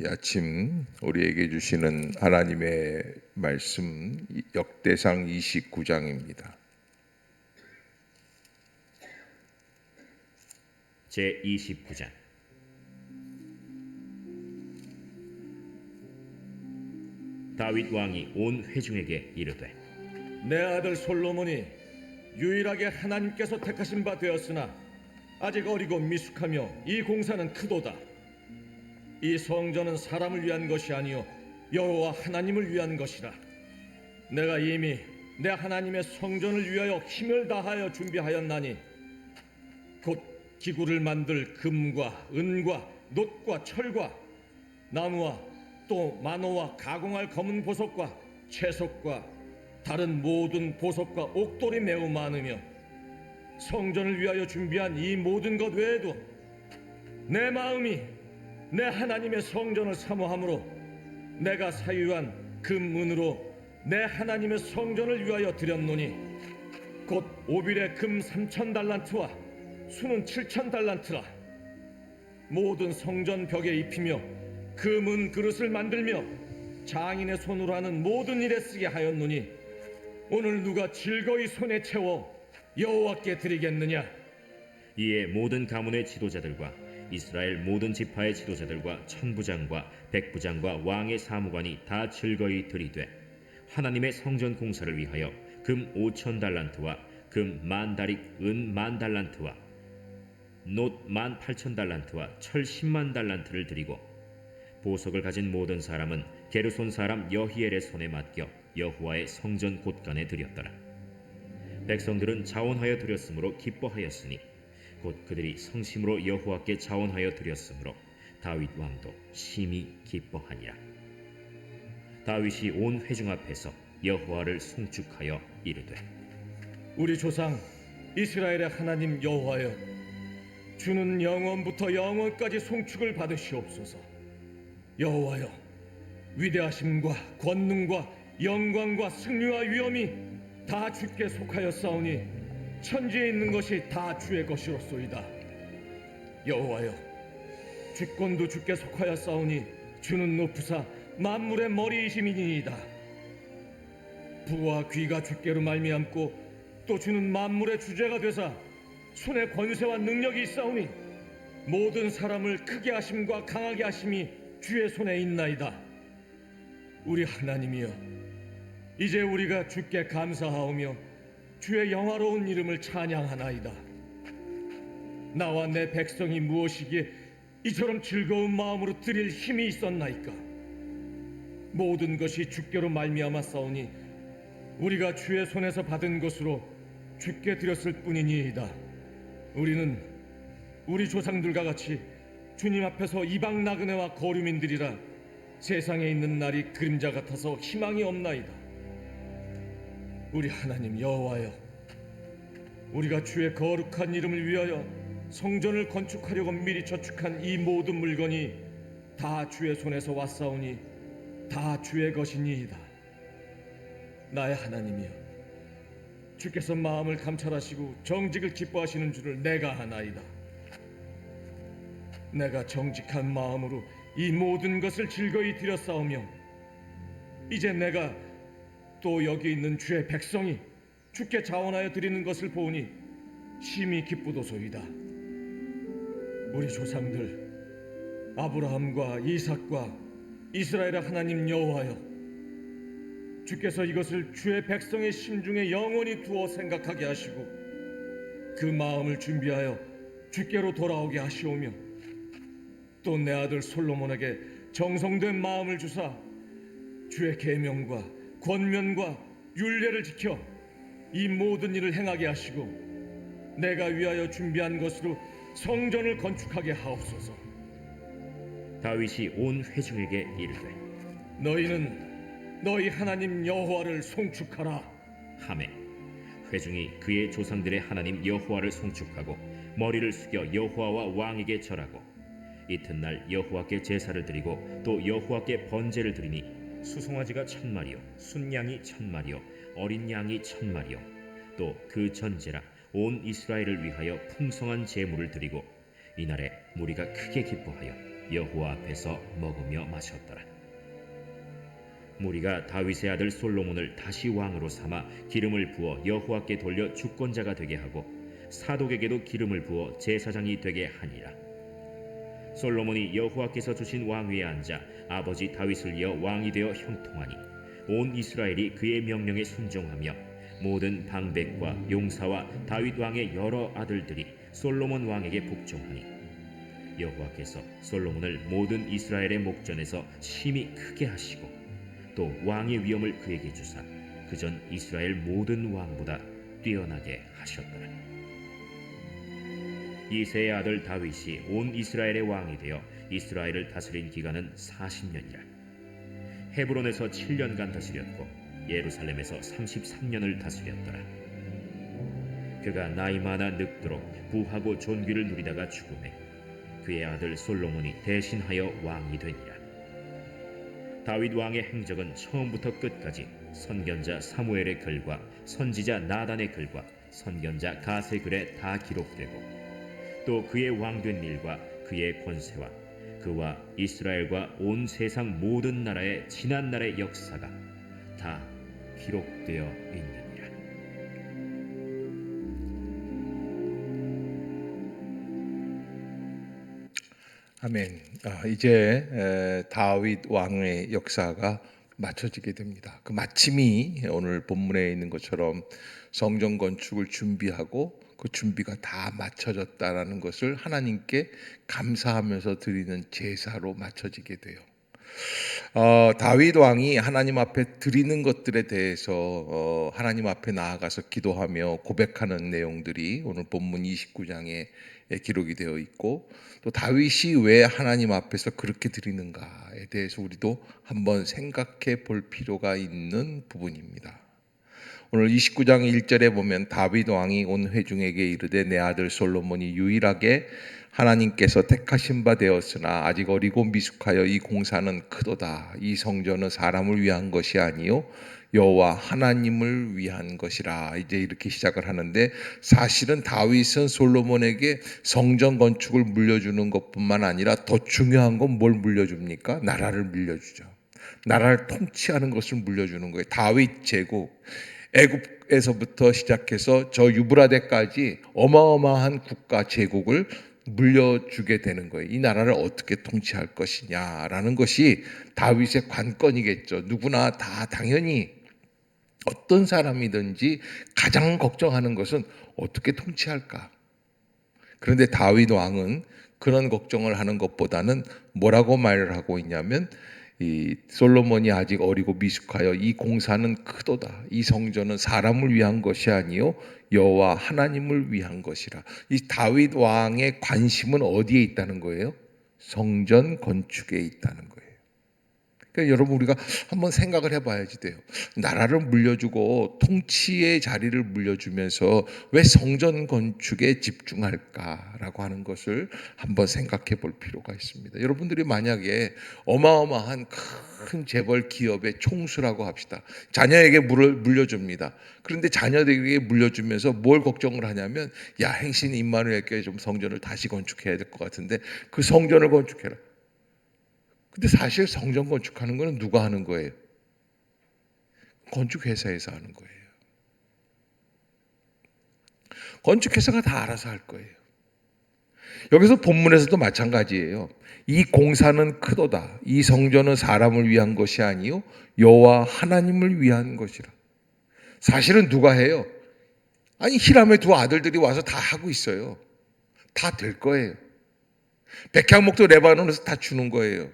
이 아침 우리에게 주시는 하나님의 말씀 역대상 29장입니다. 제29장. 다윗 왕이 온 회중에게 이르되, 내 아들 솔로몬이 유일하게 하나님께서 택하신 바 되었으나 아직 어리고 미숙하며 이 공사는 크도다. 이 성전은 사람을 위한 것이 아니요 여호와 하나님을 위한 것이라. 내가 이미 내 하나님의 성전을 위하여 힘을 다하여 준비하였나니 곧 기구를 만들 금과 은과 놋과 철과 나무와 또 만호와 가공할 검은 보석과 채석과 다른 모든 보석과 옥돌이 매우 많으며 성전을 위하여 준비한 이 모든 것 외에도 내 마음이 내 하나님의 성전을 사모하므로 내가 사유한 금은으로 내 하나님의 성전을 위하여 드렸노니 곧 오빌의 금 3,000달란트와 수는 7,000달란트라. 모든 성전 벽에 입히며 금은 그릇을 만들며 장인의 손으로 하는 모든 일에 쓰게 하였노니 오늘 누가 즐거이 손에 채워 여호와께 드리겠느냐? 이에 모든 가문의 지도자들과 이스라엘 모든 지파의 지도자들과 천부장과 백부장과 왕의 사무관이 다 즐거이 들이되 하나님의 성전 공사를 위하여 금 5,000달란트와 금 10,000다릭 은 10,000달란트와 놋 18,000달란트와 철 100,000달란트를 드리고 보석을 가진 모든 사람은 게르손 사람 여히엘의 손에 맡겨 여호와의 성전 곳간에 드렸더라. 백성들은 자원하여 드렸으므로 기뻐하였으니 곧 그들이 성심으로 여호와께 자원하여 드렸으므로 다윗 왕도 심히 기뻐하니라. 다윗이 온 회중 앞에서 여호와를 송축하여 이르되, 우리 조상 이스라엘의 하나님 여호와여, 주는 영원부터 영원까지 송축을 받으시옵소서. 여호와여, 위대하심과 권능과 영광과 승리와 위엄이 다 주께 속하였사오니 천지에 있는 것이 다 주의 것이로소이다. 여호와여, 주권도 주께 속하였사오니 주는 높으사 만물의 머리이심이니이다. 부와 귀가 주께로 말미암고 또 주는 만물의 주제가 되사 손에 권세와 능력이 있사오니 모든 사람을 크게 하심과 강하게 하심이 주의 손에 있나이다. 우리 하나님이여, 이제 우리가 주께 감사하오며 주의 영화로운 이름을 찬양하나이다. 나와 내 백성이 무엇이기에 이처럼 즐거운 마음으로 드릴 힘이 있었나이까? 모든 것이 주께로 말미암아 싸우니 우리가 주의 손에서 받은 것으로 주께 드렸을 뿐이니이다. 우리는 우리 조상들과 같이 주님 앞에서 이방 나그네와 거류민들이라 세상에 있는 날이 그림자 같아서 희망이 없나이다. 우리 하나님 여호와여, 우리가 주의 거룩한 이름을 위하여 성전을 건축하려고 미리 저축한 이 모든 물건이 다 주의 손에서 왔사오니 다 주의 것이니이다. 나의 하나님이여, 주께서 마음을 감찰하시고 정직을 기뻐하시는 줄을 내가 아나이다. 내가 정직한 마음으로 이 모든 것을 즐거이 드렸사오며 이제 내가 또 여기 있는 주의 백성이 주께 자원하여 드리는 것을 보니 심히 기쁘도소이다. 우리 조상들 아브라함과 이삭과 이스라엘의 하나님 여호와여, 주께서 이것을 주의 백성의 심중에 영원히 두어 생각하게 하시고 그 마음을 준비하여 주께로 돌아오게 하시오며 또 내 아들 솔로몬에게 정성된 마음을 주사 주의 계명과 권면과 율례를 지켜 이 모든 일을 행하게 하시고 내가 위하여 준비한 것으로 성전을 건축하게 하옵소서. 다윗이 온 회중에게 이르되, 너희는 너희 하나님 여호와를 송축하라 하매 회중이 그의 조상들의 하나님 여호와를 송축하고 머리를 숙여 여호와와 왕에게 절하고 이튿날 여호와께 제사를 드리고 또 여호와께 번제를 드리니 수송아지가 1,000마리요 순양이 1,000마리요 어린 양이 1,000마리요 또 그 전제라 온 이스라엘을 위하여 풍성한 제물을 드리고 이날에 무리가 크게 기뻐하여 여호와 앞에서 먹으며 마셨더라. 무리가 다윗의 아들 솔로몬을 다시 왕으로 삼아 기름을 부어 여호와께 돌려 주권자가 되게 하고 사독에게도 기름을 부어 제사장이 되게 하니라. 솔로몬이 여호와께서 주신 왕위에 앉아 아버지 다윗을 이어 왕이 되어 형통하니 온 이스라엘이 그의 명령에 순종하며 모든 방백과 용사와 다윗 왕의 여러 아들들이 솔로몬 왕에게 복종하니 여호와께서 솔로몬을 모든 이스라엘의 목전에서 심히 크게 하시고 또 왕의 위엄을 그에게 주사 그전 이스라엘 모든 왕보다 뛰어나게 하셨더라. 이새의 아들 다윗이 온 이스라엘의 왕이 되어 이스라엘을 다스린 기간은 40년이라. 헤브론에서 7년간 다스렸고 예루살렘에서 33년을 다스렸더라. 그가 나이 많아 늙도록 부하고 존귀를 누리다가 죽음에 그의 아들 솔로몬이 대신하여 왕이 되니라. 다윗 왕의 행적은 처음부터 끝까지 선견자 사무엘의 글과 선지자 나단의 글과 선견자 갓의 글에 다 기록되고 또 그의 왕된 일과 그의 권세와 그와 이스라엘과 온 세상 모든 나라의 지난 날의 역사가 다 기록되어 있느니라. 아멘. 이제 다윗 왕의 역사가 마쳐지게 됩니다. 그 마침이 오늘 본문에 있는 것처럼 성전 건축을 준비하고 그 준비가 다 마쳐졌다라는 것을 하나님께 감사하면서 드리는 제사로 마쳐지게 돼요. 다윗 왕이 하나님 앞에 드리는 것들에 대해서 하나님 앞에 나아가서 기도하며 고백하는 내용들이 오늘 본문 29장에 기록이 되어 있고 또 다윗이 왜 하나님 앞에서 그렇게 드리는가에 대해서 우리도 한번 생각해 볼 필요가 있는 부분입니다. 오늘 29장 1절에 보면 다윗 왕이 온 회중에게 이르되 내 아들 솔로몬이 유일하게 하나님께서 택하신 바 되었으나 아직 어리고 미숙하여 이 공사는 크도다. 이 성전은 사람을 위한 것이 아니요 여호와 하나님을 위한 것이라. 이제 이렇게 시작을 하는데 사실은 다윗은 솔로몬에게 성전 건축을 물려주는 것뿐만 아니라 더 중요한 건 뭘 물려줍니까? 나라를 물려주죠. 나라를 통치하는 것을 물려주는 거예요. 다윗 제국, 애굽에서부터 시작해서 저 유브라데까지 어마어마한 국가 제국을 물려주게 되는 거예요. 이 나라를 어떻게 통치할 것이냐라는 것이 다윗의 관건이겠죠. 누구나 다 당연히 어떤 사람이든지 가장 걱정하는 것은 어떻게 통치할까. 그런데 다윗 왕은 그런 걱정을 하는 것보다는 뭐라고 말을 하고 있냐면 이 솔로몬이 아직 어리고 미숙하여 이 공사는 크도다. 이 성전은 사람을 위한 것이 아니요 여호와 하나님을 위한 것이라. 이 다윗 왕의 관심은 어디에 있다는 거예요? 성전 건축에 있다는 거예요. 그러니까 여러분 우리가 한번 생각을 해봐야지 돼요. 나라를 물려주고 통치의 자리를 물려주면서 왜 성전 건축에 집중할까라고 하는 것을 한번 생각해 볼 필요가 있습니다. 여러분들이 만약에 어마어마한 큰 재벌 기업의 총수라고 합시다. 자녀에게 물려줍니다. 그런데 자녀에게 물려주면서 뭘 걱정을 하냐면 야 행신 임마누엘 교회 좀 성전을 다시 건축해야 될 것 같은데 그 성전을 건축해라. 근데 사실 성전 건축하는 거는 누가 하는 거예요? 건축회사에서 하는 거예요. 건축회사가 다 알아서 할 거예요. 여기서 본문에서도 마찬가지예요. 이 공사는 크도다. 이 성전은 사람을 위한 것이 아니요 여호와 하나님을 위한 것이라. 사실은 누가 해요? 아니 히람의 두 아들들이 와서 다 하고 있어요. 다 될 거예요. 백향목도 레바논에서 다 주는 거예요.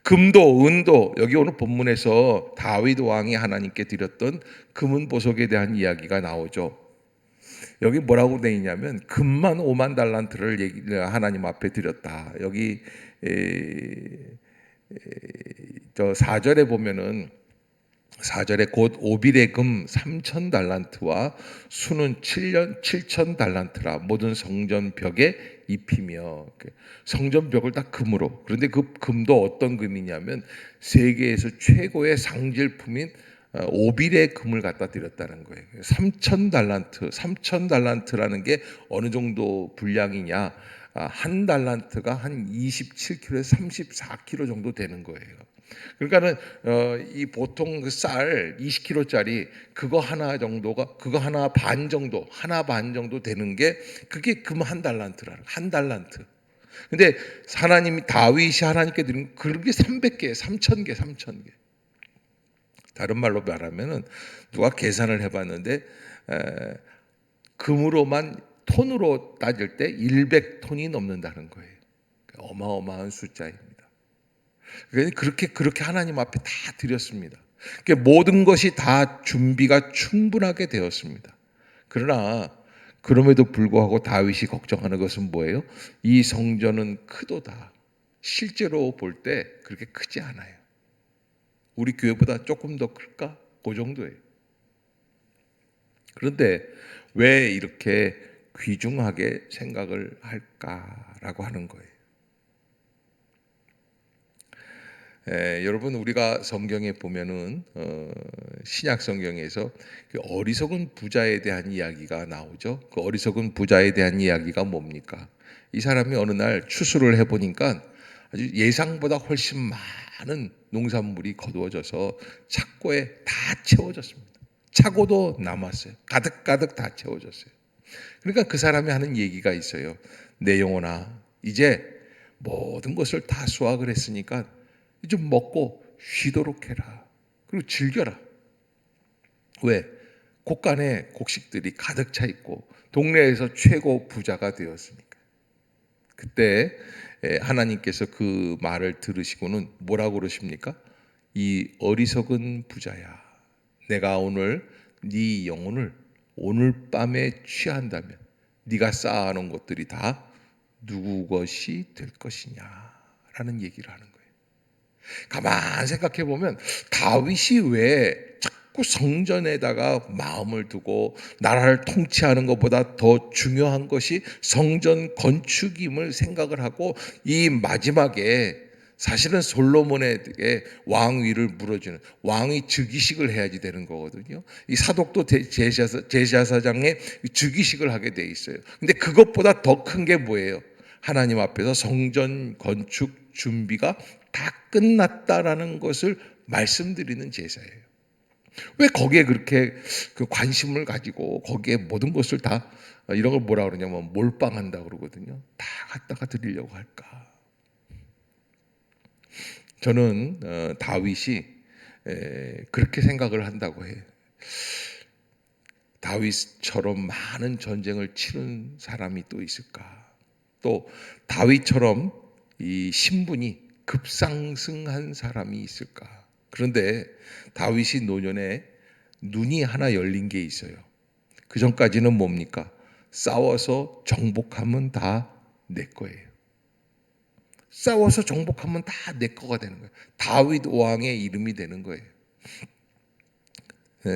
금도 은도 여기 오늘 본문에서 다윗 왕이 하나님께 드렸던 금은 보석에 대한 이야기가 나오죠. 여기 뭐라고 되어 있냐면 금만 5만 달란트를 하나님 앞에 드렸다. 여기 저 4절에 보면은 4절에 곧 오빌의 금 3천 달란트와 수는 7천 달란트라 모든 성전 벽에 입히며 성전벽을 다 금으로. 그런데 그 금도 어떤 금이냐면 세계에서 최고의 상질품인 오빌의 금을 갖다 드렸다는 거예요. 3천 달란트라는 게 어느 정도 분량이냐? 한 달란트가 한 27kg에서 34kg 정도 되는 거예요. 그러니까는 이 보통 그 쌀 20kg짜리 그거 하나 정도가 그거 하나 반 정도 되는 게 그게 금 한 달란트라는 한 달란트. 근데 하나님이 다윗이 하나님께 드린 그게 300개, 3,000개. 다른 말로 말하면은 누가 계산을 해봤는데 금으로만 톤으로 따질 때 100톤이 넘는다는 거예요. 어마어마한 숫자입니다. 그렇게 하나님 앞에 다 드렸습니다. 모든 것이 다 준비가 충분하게 되었습니다. 그러나 그럼에도 불구하고 다윗이 걱정하는 것은 뭐예요? 이 성전은 크도다. 실제로 볼 때 그렇게 크지 않아요. 우리 교회보다 조금 더 클까? 그 정도예요. 그런데 왜 이렇게 귀중하게 생각을 할까라고 하는 거예요. 여러분 우리가 성경에 보면은 신약 성경에서 그 어리석은 부자에 대한 이야기가 나오죠. 그 어리석은 부자에 대한 이야기가 뭡니까? 이 사람이 어느 날 추수를 해보니까 아주 예상보다 훨씬 많은 농산물이 거두어져서 창고에 다 채워졌습니다. 차고도 남았어요. 가득가득 다 채워졌어요. 그러니까 그 사람이 하는 얘기가 있어요. 내 영혼아, 이제 모든 것을 다 수확을 했으니까 좀 먹고 쉬도록 해라. 그리고 즐겨라. 왜? 곳간에 곡식들이 가득 차 있고 동네에서 최고 부자가 되었으니까. 그때 하나님께서 그 말을 들으시고는 뭐라고 그러십니까? 이 어리석은 부자야. 내가 오늘 네 영혼을 오늘 밤에 취한다면 네가 쌓아놓은 것들이 다 누구 것이 될 것이냐 라는 얘기를 하는 거예요. 가만 생각해 보면 다윗이 왜 자꾸 성전에다가 마음을 두고 나라를 통치하는 것보다 더 중요한 것이 성전 건축임을 생각을 하고 이 마지막에 사실은 솔로몬에게 왕위를 물어주는 왕이 즉위식을 해야지 되는 거거든요. 이 사독도 제사장에 즉위식을 하게 돼 있어요. 근데 그것보다 더 큰 게 뭐예요? 하나님 앞에서 성전 건축 준비가 다 끝났다라는 것을 말씀드리는 제사예요. 왜 거기에 그렇게 그 관심을 가지고 거기에 모든 것을 다 이런 걸 뭐라 그러냐면 몰빵한다 그러거든요. 다 갖다가 드리려고 할까? 저는 다윗이 그렇게 생각을 한다고 해요. 다윗처럼 많은 전쟁을 치른 사람이 또 있을까? 또 다윗처럼 이 신분이 급상승한 사람이 있을까? 그런데 다윗이 노년에 눈이 하나 열린 게 있어요. 그 전까지는 뭡니까? 싸워서 정복하면 다 내 거예요. 싸워서 정복하면 다 내 거가 되는 거예요. 다윗 왕의 이름이 되는 거예요.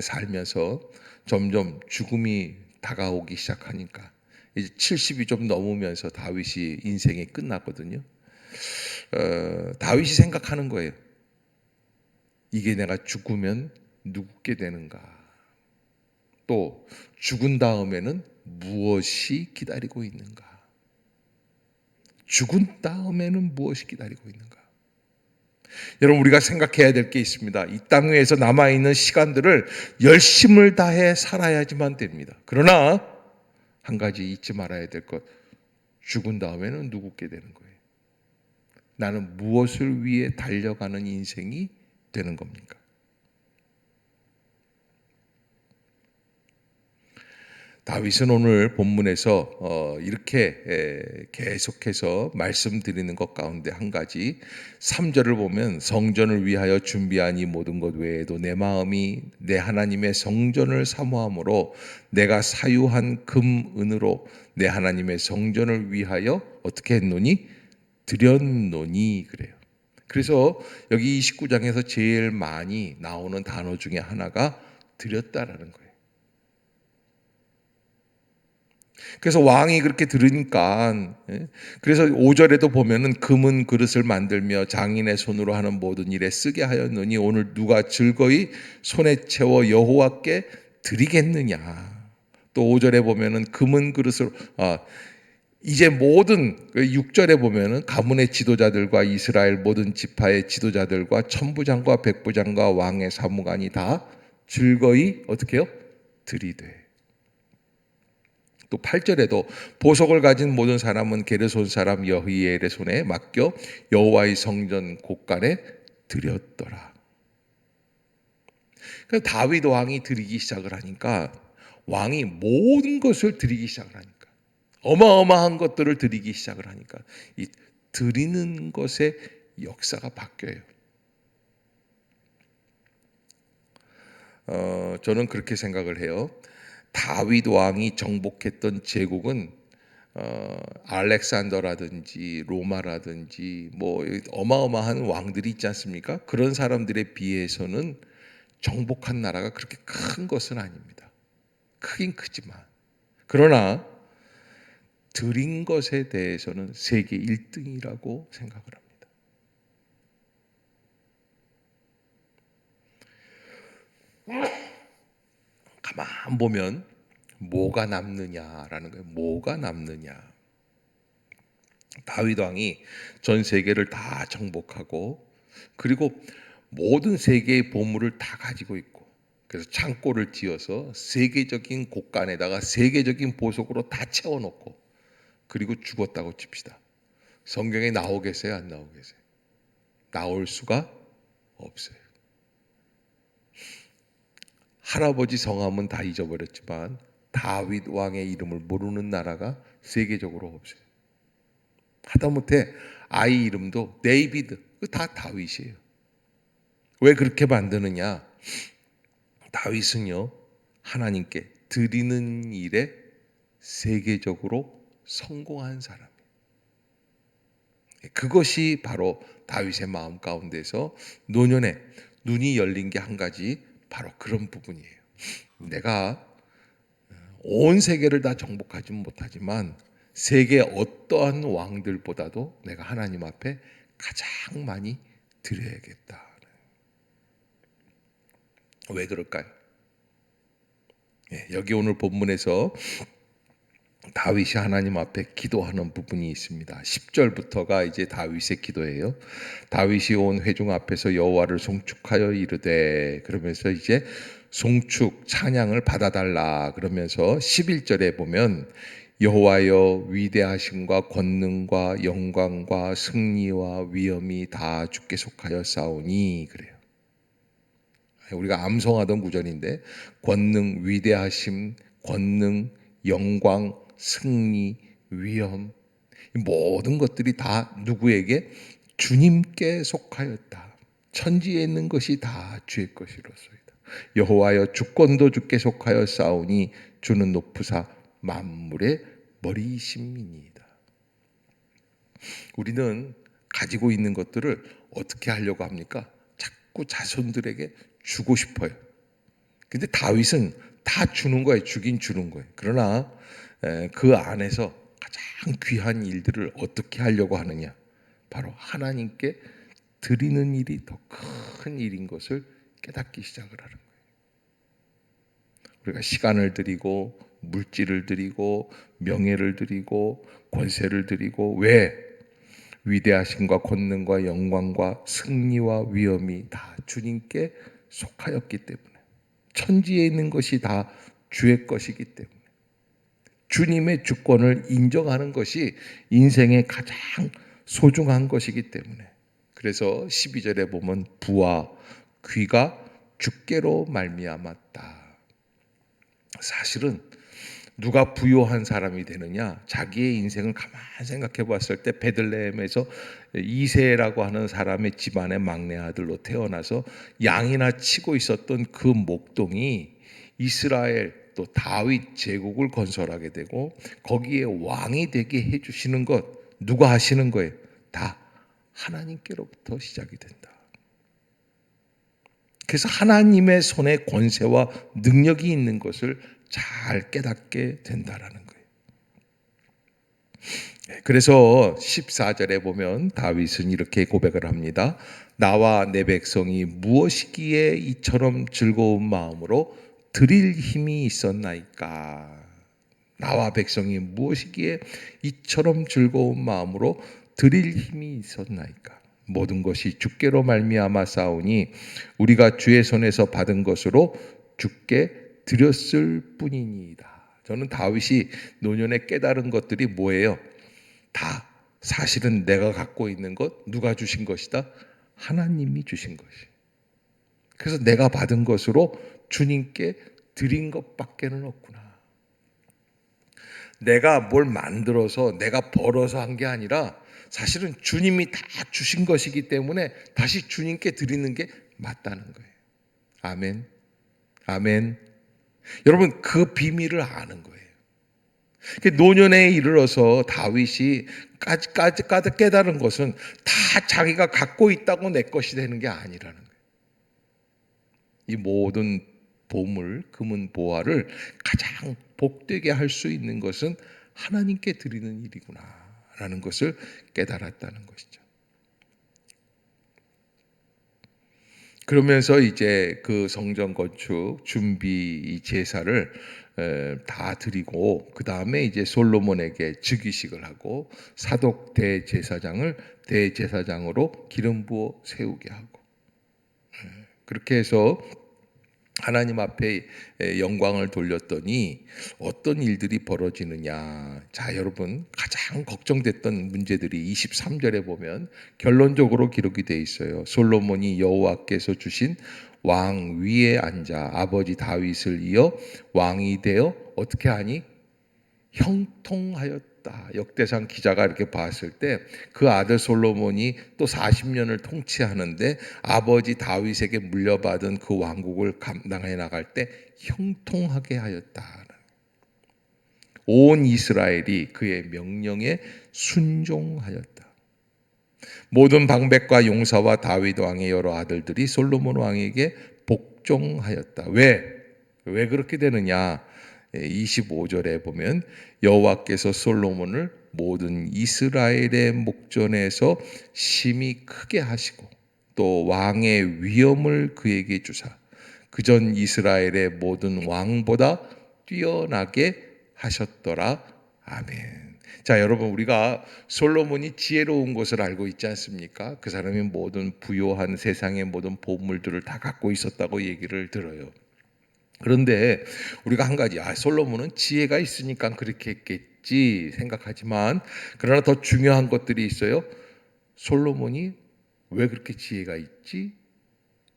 살면서 점점 죽음이 다가오기 시작하니까 이제 70이 좀 넘으면서 다윗이 인생이 끝났거든요. 다윗이 생각하는 거예요. 이게 내가 죽으면 누구게 되는가? 또 죽은 다음에는 무엇이 기다리고 있는가? 죽은 다음에는 무엇이 기다리고 있는가? 여러분 우리가 생각해야 될 게 있습니다. 이 땅 위에서 남아있는 시간들을 열심을 다해 살아야지만 됩니다. 그러나 한 가지 잊지 말아야 될 것, 죽은 다음에는 누구게 되는 거예요? 나는 무엇을 위해 달려가는 인생이 되는 겁니까? 다윗은 오늘 본문에서 이렇게 계속해서 말씀드리는 것 가운데 한 가지 3절을 보면 성전을 위하여 준비한 이 모든 것 외에도 내 마음이 내 하나님의 성전을 사모함으로 내가 사유한 금 은으로 내 하나님의 성전을 위하여 어떻게 했노니? 드렸노니 그래요. 그래서 여기 29장에서 제일 많이 나오는 단어 중에 하나가 드렸다라는 거예요. 그래서 왕이 그렇게 들으니까 그래서 5절에도 보면은 금은 그릇을 만들며 장인의 손으로 하는 모든 일에 쓰게 하였느니 오늘 누가 즐거이 손에 채워 여호와께 드리겠느냐. 또 5절에 보면은 금은 그릇을 이제 모든 6절에 보면은 가문의 지도자들과 이스라엘 모든 지파의 지도자들과 천부장과 백부장과 왕의 사무관이 다 즐거이 어떻게 해요? 들이되. 또 8절에도 보석을 가진 모든 사람은 게르손 사람 여히엘의 손에 맡겨 여호와의 성전 곳간에 드렸더라. 그래서 다윗 왕이 드리기 시작을 하니까 왕이 모든 것을 드리기 시작을 하니까 어마어마한 것들을 드리기 시작을 하니까 이 드리는 것의 역사가 바뀌어요. 저는 그렇게 생각을 해요. 다윗 왕이 정복했던 제국은 알렉산더라든지 로마라든지 뭐 어마어마한 왕들이 있지 않습니까? 그런 사람들에 비해서는 정복한 나라가 그렇게 큰 것은 아닙니다. 크긴 크지만 그러나 드린 것에 대해서는 세계 1등이라고 생각을 합니다. 가만 보면 뭐가 남느냐라는 거예요. 뭐가 남느냐. 다윗 왕이 전 세계를 다 정복하고 그리고 모든 세계의 보물을 다 가지고 있고 그래서 창고를 지어서 세계적인 곳간에다가 세계적인 보석으로 다 채워놓고 그리고 죽었다고 칩시다. 성경에 나오겠어요? 안 나오겠어요? 나올 수가 없어요. 할아버지 성함은 다 잊어버렸지만 다윗 왕의 이름을 모르는 나라가 세계적으로 없어요. 하다못해 아이 이름도 데이비드, 다 다윗이에요. 왜 그렇게 만드느냐? 다윗은요 하나님께 드리는 일에 세계적으로 성공한 사람이에요. 그것이 바로 다윗의 마음 가운데서 노년에 눈이 열린 게 한 가지 바로 그런 부분이에요. 내가 온 세계를 다 정복하지 못하지만 세계 어떠한 왕들보다도 내가 하나님 앞에 가장 많이 드려야겠다. 왜 그럴까요? 여기 오늘 본문에서 다윗이 하나님 앞에 기도하는 부분이 있습니다. 10절부터가 이제 다윗의 기도예요. 다윗이 온 회중 앞에서 여호와를 송축하여 이르되 그러면서 이제 송축 찬양을 받아달라 그러면서 11절에 보면 여호와여 위대하심과 권능과 영광과 승리와 위엄이 다 주께 속하여 싸우니 그래요. 우리가 암송하던 구절인데 권능, 위대하심, 권능, 영광, 승리, 위엄 모든 것들이 다 누구에게? 주님께 속하였다. 천지에 있는 것이 다 주의 것이로소이다. 여호와여 주권도 주께 속하여 싸우니 주는 높으사 만물의 머리이심이니이다. 우리는 가지고 있는 것들을 어떻게 하려고 합니까? 자꾸 자손들에게 주고 싶어요. 근데 다윗은 다 주는 거예요. 주긴 주는 거예요. 그러나 그 안에서 가장 귀한 일들을 어떻게 하려고 하느냐? 바로 하나님께 드리는 일이 더 큰 일인 것을 깨닫기 시작을 하는 거예요. 우리가 시간을 드리고 물질을 드리고 명예를 드리고 권세를 드리고 왜? 위대하심과 권능과 영광과 승리와 위엄이 다 주님께 속하였기 때문에 천지에 있는 것이 다 주의 것이기 때문에 주님의 주권을 인정하는 것이 인생의 가장 소중한 것이기 때문에 그래서 12절에 보면 부와 귀가 주께로 말미암았다. 사실은 누가 부요한 사람이 되느냐? 자기의 인생을 가만히 생각해 봤을 때 베들레헴에서 이세라고 하는 사람의 집안의 막내 아들로 태어나서 양이나 치고 있었던 그 목동이 이스라엘 또 다윗 제국을 건설하게 되고 거기에 왕이 되게 해주시는 것 누가 하시는 거예요? 다 하나님께로부터 시작이 된다. 그래서 하나님의 손에 권세와 능력이 있는 것을 잘 깨닫게 된다라는 거예요. 그래서 14절에 보면 다윗은 이렇게 고백을 합니다. 나와 내 백성이 무엇이기에 이처럼 즐거운 마음으로 드릴 힘이 있었나이까. 나와 백성이 무엇이기에 이처럼 즐거운 마음으로 드릴 힘이 있었나이까. 모든 것이 주께로 말미암아 싸우니 우리가 주의 손에서 받은 것으로 주께 드렸을 뿐이니이다. 저는 다윗이 노년에 깨달은 것들이 뭐예요? 다 사실은 내가 갖고 있는 것 누가 주신 것이다? 하나님이 주신 것이. 그래서 내가 받은 것으로 주님께 드린 것밖에는 없구나. 내가 뭘 만들어서 내가 벌어서 한 게 아니라 사실은 주님이 다 주신 것이기 때문에 다시 주님께 드리는 게 맞다는 거예요. 아멘. 아멘. 여러분 그 비밀을 아는 거예요. 노년에 이르러서 다윗이 까지 깨달은 것은 다 자기가 갖고 있다고 내 것이 되는 게 아니라는 거예요. 이 모든 보물, 금은 보화를 가장 복되게 할 수 있는 것은 하나님께 드리는 일이구나라는 것을 깨달았다는 것이죠. 그러면서 이제 그 성전 건축 준비 제사를 다 드리고 그 다음에 이제 솔로몬에게 즉위식을 하고 사독 대제사장을 대제사장으로 기름 부어 세우게 하고 그렇게 해서 하나님 앞에 영광을 돌렸더니 어떤 일들이 벌어지느냐. 자, 여러분 가장 걱정됐던 문제들이 23절에 보면 결론적으로 기록이 돼 있어요. 솔로몬이 여호와께서 주신 왕 위에 앉아 아버지 다윗을 이어 왕이 되어 어떻게 하니? 형통하였다. 역대상 기자가 이렇게 봤을 때 그 아들 솔로몬이 또 40년을 통치하는데 아버지 다윗에게 물려받은 그 왕국을 감당해 나갈 때 형통하게 하였다. 온 이스라엘이 그의 명령에 순종하였다. 모든 방백과 용사와 다윗 왕의 여러 아들들이 솔로몬 왕에게 복종하였다. 왜 그렇게 되느냐? 25절에 보면 여호와께서 솔로몬을 모든 이스라엘의 목전에서 심히 크게 하시고 또 왕의 위엄을 그에게 주사 그전 이스라엘의 모든 왕보다 뛰어나게 하셨더라. 아멘. 자, 여러분 우리가 솔로몬이 지혜로운 것을 알고 있지 않습니까? 그 사람이 모든 부요한 세상의 모든 보물들을 다 갖고 있었다고 얘기를 들어요. 그런데 우리가 한 가지, 솔로몬은 지혜가 있으니까 그렇게 했겠지 생각하지만 그러나 더 중요한 것들이 있어요. 솔로몬이 왜 그렇게 지혜가 있지?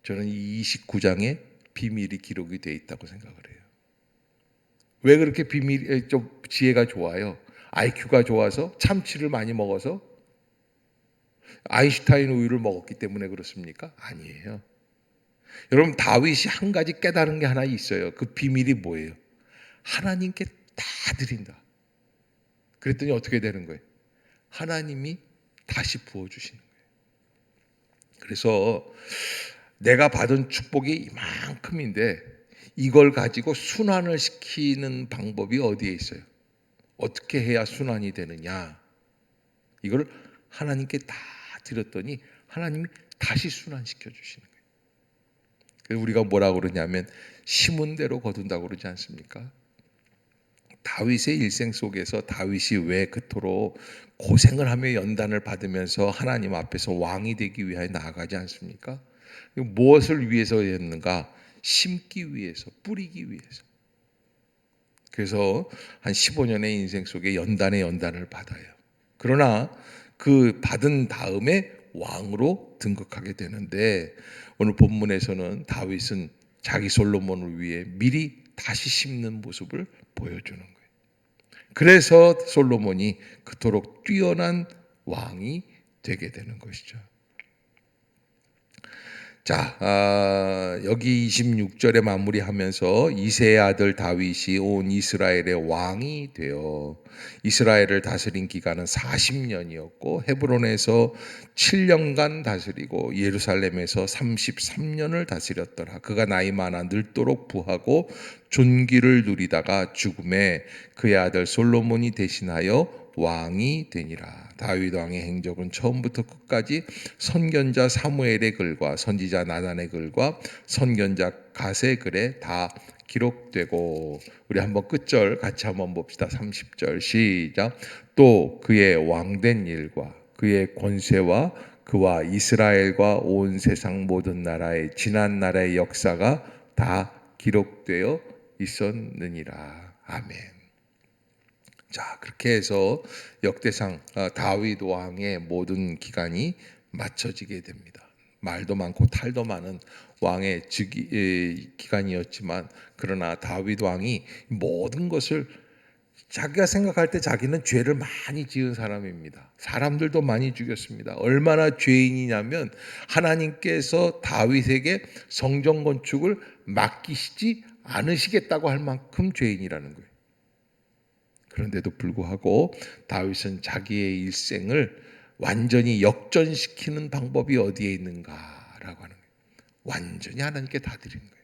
저는 이 29장에 비밀이 기록이 되어 있다고 생각을 해요. 왜 그렇게 좀 지혜가 좋아요? IQ가 좋아서? 참치를 많이 먹어서? 아인슈타인 우유를 먹었기 때문에 그렇습니까? 아니에요. 여러분 다윗이 한 가지 깨달은 게 하나 있어요. 그 비밀이 뭐예요? 하나님께 다 드린다. 그랬더니 어떻게 되는 거예요? 하나님이 다시 부어주시는 거예요. 그래서 내가 받은 축복이 이만큼인데 이걸 가지고 순환을 시키는 방법이 어디에 있어요? 어떻게 해야 순환이 되느냐? 이걸 하나님께 다 드렸더니 하나님이 다시 순환시켜 주시는 거예요. 그래서 우리가 뭐라고 그러냐면 심은 대로 거둔다고 그러지 않습니까? 다윗의 일생 속에서 다윗이 왜 그토록 고생을 하며 연단을 받으면서 하나님 앞에서 왕이 되기 위하여 나아가지 않습니까? 무엇을 위해서였는가? 심기 위해서, 뿌리기 위해서. 그래서 한 15년의 인생 속에 연단을 받아요. 그러나 그 받은 다음에 왕으로 등극하게 되는데 오늘 본문에서는 다윗은 자기 솔로몬을 위해 미리 다시 심는 모습을 보여주는 거예요. 그래서 솔로몬이 그토록 뛰어난 왕이 되게 되는 것이죠. 자, 여기 26절에 마무리하면서 이새의 아들 다윗이 온 이스라엘의 왕이 되어 이스라엘을 다스린 기간은 40년이었고 헤브론에서 7년간 다스리고 예루살렘에서 33년을 다스렸더라. 그가 나이 많아 늙도록 부하고 존귀를 누리다가 죽음에 그의 아들 솔로몬이 대신하여 왕이 되니라. 다윗 왕의 행적은 처음부터 끝까지 선견자 사무엘의 글과 선지자 나단의 글과 선견자 갓의 글에 다 기록되고, 우리 한번 끝절 같이 한번 봅시다. 30절 시작. 또 그의 왕된 일과 그의 권세와 그와 이스라엘과 온 세상 모든 나라의 지난 나라의 역사가 다 기록되어 있었느니라. 아멘. 자, 그렇게 해서 역대상 다윗 왕의 모든 기간이 마쳐지게 됩니다. 말도 많고 탈도 많은 왕의 기간이었지만, 그러나 다윗 왕이 모든 것을 자기가 생각할 때 자기는 죄를 많이 지은 사람입니다. 사람들도 많이 죽였습니다. 얼마나 죄인이냐면 하나님께서 다윗에게 성전 건축을 맡기시지 않으시겠다고 할 만큼 죄인이라는 거예요. 그런데도 불구하고 다윗은 자기의 일생을 완전히 역전시키는 방법이 어디에 있는가라고 하는 거예요. 완전히 하나님께 다 드린 거예요.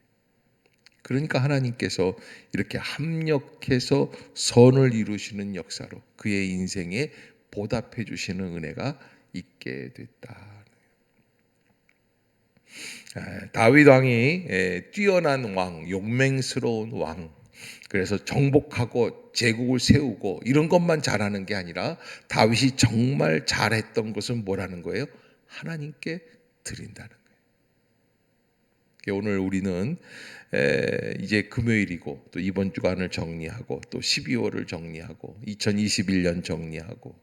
그러니까 하나님께서 이렇게 합력해서 선을 이루시는 역사로 그의 인생에 보답해 주시는 은혜가 있게 됐다. 다윗 왕이 뛰어난 왕, 용맹스러운 왕, 그래서 정복하고 제국을 세우고 이런 것만 잘하는 게 아니라 다윗이 정말 잘했던 것은 뭐라는 거예요? 하나님께 드린다는 거예요. 오늘 우리는 이제 금요일이고 또 이번 주간을 정리하고 또 12월을 정리하고 2021년 정리하고,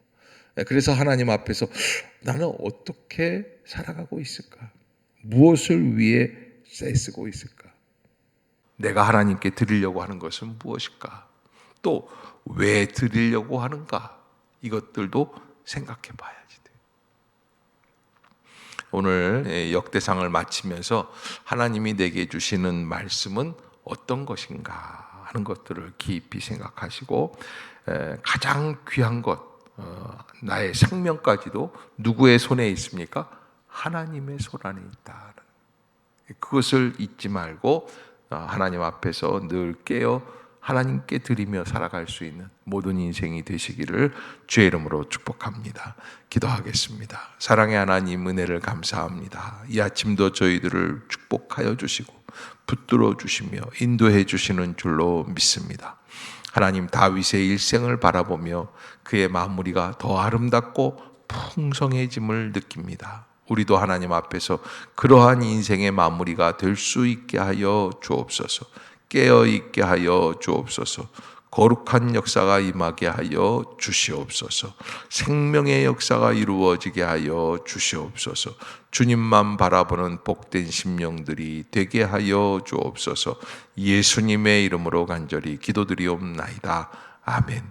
그래서 하나님 앞에서 나는 어떻게 살아가고 있을까? 무엇을 위해 애쓰고 있을까? 내가 하나님께 드리려고 하는 것은 무엇일까? 또 왜 드리려고 하는가? 이것들도 생각해 봐야지 돼. 오늘 역대상을 마치면서 하나님이 내게 주시는 말씀은 어떤 것인가 하는 것들을 깊이 생각하시고, 가장 귀한 것, 나의 생명까지도 누구의 손에 있습니까? 하나님의 손 안에 있다. 그것을 잊지 말고 하나님 앞에서 늘 깨어 하나님께 드리며 살아갈 수 있는 모든 인생이 되시기를 주의 이름으로 축복합니다. 기도하겠습니다. 사랑의 하나님, 은혜를 감사합니다. 이 아침도 저희들을 축복하여 주시고 붙들어 주시며 인도해 주시는 줄로 믿습니다. 하나님, 다윗의 일생을 바라보며 그의 마무리가 더 아름답고 풍성해짐을 느낍니다. 우리도 하나님 앞에서 그러한 인생의 마무리가 될 수 있게 하여 주옵소서. 깨어 있게 하여 주옵소서. 거룩한 역사가 임하게 하여 주시옵소서. 생명의 역사가 이루어지게 하여 주시옵소서. 주님만 바라보는 복된 심령들이 되게 하여 주옵소서. 예수님의 이름으로 간절히 기도드리옵나이다. 아멘.